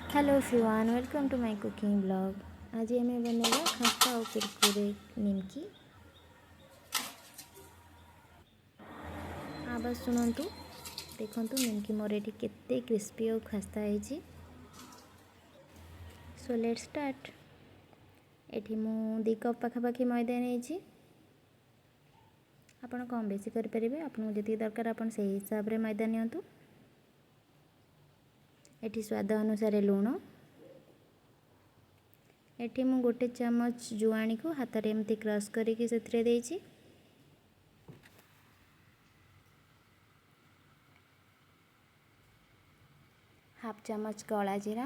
Hello everyone, welcome to my cooking blog. आज आम बनेगा खस्ता और कुरकुरे निमकी। आवाज शुणु, देखु निमकी मोर ये केते क्रिस्पी और खस्ता है। So let's start. एठी मु 2 कप पाखापाखि मैदा नहीं। आपन कम बेसी करें, आपको जी दरकार आपन से हिसाब से मैदा नियंतु। एठी स्वाद अनुसार लुण। एठी मु 1 चामच जुआणी को हाथ रे एमती क्रश करके से देइछि। हाफ चामच कला जीरा।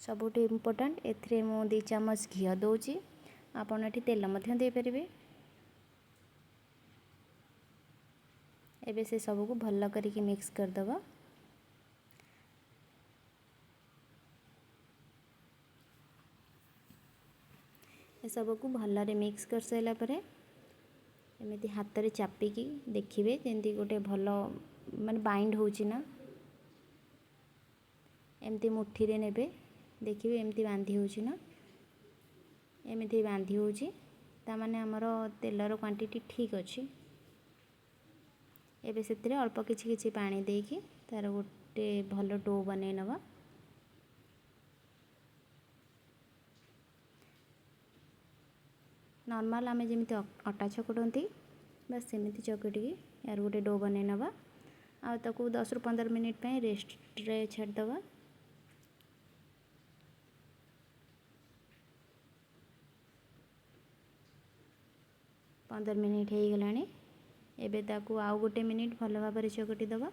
सबुठ इम्पोर्टेंट एथिरे मु 2 चामच घी दौची। आपन एठी तेल मध्य दे परिबे। एबे से सबको भल करके मिक्स कर दबा। ए सबको भल रे मिक्स कर साइला परे एमिति हाथ रे चापिकी देखिबे जेंती गोटे भल माने बाइंड होची ना। एमती मुट्ठी रे नेबे देखिबे एमती बांधी होची ना। एमिति बांधी होची ता माने हमरो तेलर क्वांटिटी ठीक अछि। एबे सेतिरे अल्प किछि किछि पानी देकी तार गोटे भल डो बनै नबा। नॉर्मल आमे जेमिति अटा चकटंती बस सेमिति चकटी यार गोटे डो बनै नबा। आ ताकू 10 रु 15 मिनिट पे रेस्ट रे छाड़ दबा। 15 मिनिट हो गलानी। एबे ताकू आउ गोटे मिनिट भल भाबरे चकटी दबा।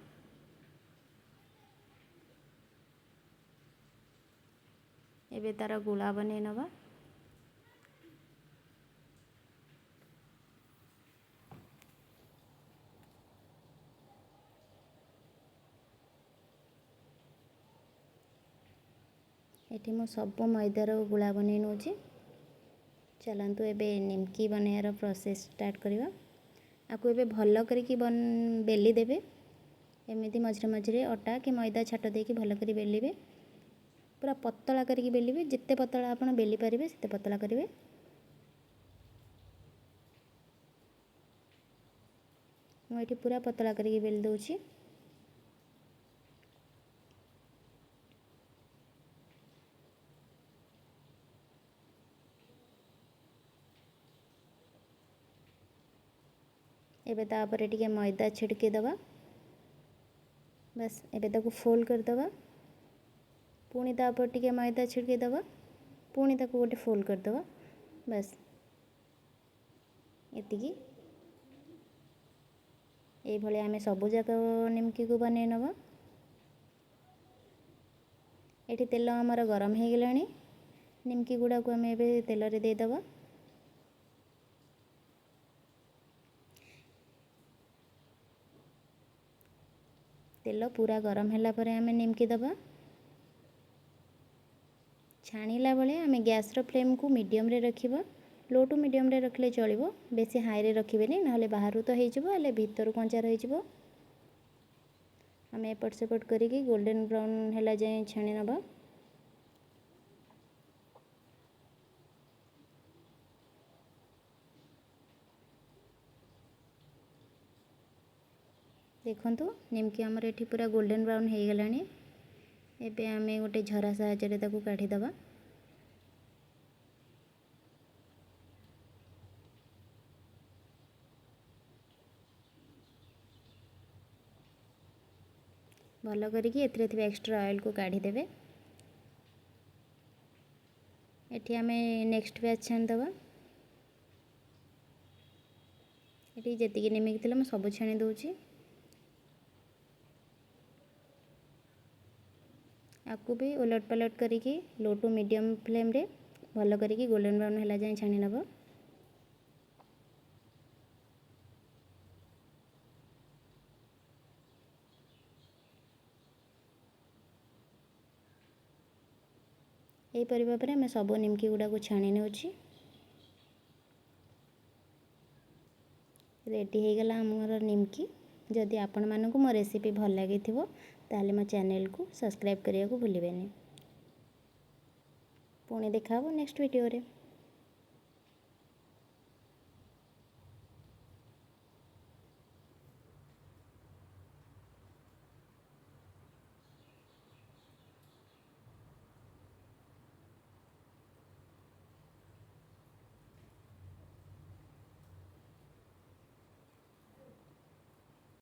एबे तार गुला बनै नबा। एठी मो सब मैदार गुला बनै नोची। चलंतु एबे निमकी बनायार प्रोसेस स्टार्ट करिवा। आकु एबे भल करके बेली देबे। एमिति मझरे मझरे अटा कि मैदा छाट देकी भल करी बेलिबे। पूरा पतला करके बेलिबे। जिते पतला आपण बेली पारिबे सेते पतला करिवे। मु एठी पूरा पतला करके बेली दउची। एबे तापरे टिके मैदा छिड़के दबा। बस एबे ताकू फोल्ड कर दबा। पुणी तापर टिके मैदा छिड़के दबा। पुणी ताकू गोटे फोल्ड कर दबा। बस एतिकी ए भले आमे सबु जाक निमकी को बनै नबा। एठी तेल हमर गरम हे गेलानी। निमकी गुडा को आमे एबे तेल रे दे दबा। तेल पूरा गरम हैला परे आमे निमकी दबा। छाणीला बेले आमे गैस रो फ्लेम को मीडियम रे रखिबा। लो टू मीडियम रे रखले चलिबो। बेसी हाई रे रखिबेनी नहले बाहरु तो हे जिवो हले भीतर कंचा रहि जिवो। आमे एपट सेपट करिकी गोल्डन ब्राउन हैला जाय छाणी नबा। देखंतु निमकी हमर एठी पूरा गोल्डन ब्राउन हे गेलानी। एबे आमे गोटे झरा साहाय्य रे ताकू काढी दबा। भल करिकी एथिरे थिबा एक्स्ट्रा ऑयल को काढी देबे। एठी आमे नेक्स्ट बैच छाणी दबा। एठी जेतिकी निमकी थिला म सब छाणी दउची। आकु भी उलट पलट करिकी लो टू मीडियम फ्लेम रे भल करिकी गोल्डन ब्राउन हैला जाय छाणी नबा। एई परिबा परे मैं सब निमकी गुडा को छाणी नेउची। रेडी हे गला हमर निमकी। ଯଦି ଆପଣମାନଙ୍କୁ ମୋ ରେସିପି ଭଲ ଲାଗିଥିବ ତାହେଲେ ମୋ ଚ୍ୟାନେଲକୁ ସବସ୍କ୍ରାଇବ୍ କରିବାକୁ ଭୁଲିବେନି। ପୁଣି ଦେଖା ହେବ ନେକ୍ସଟ ଭିଡ଼ିଓରେ।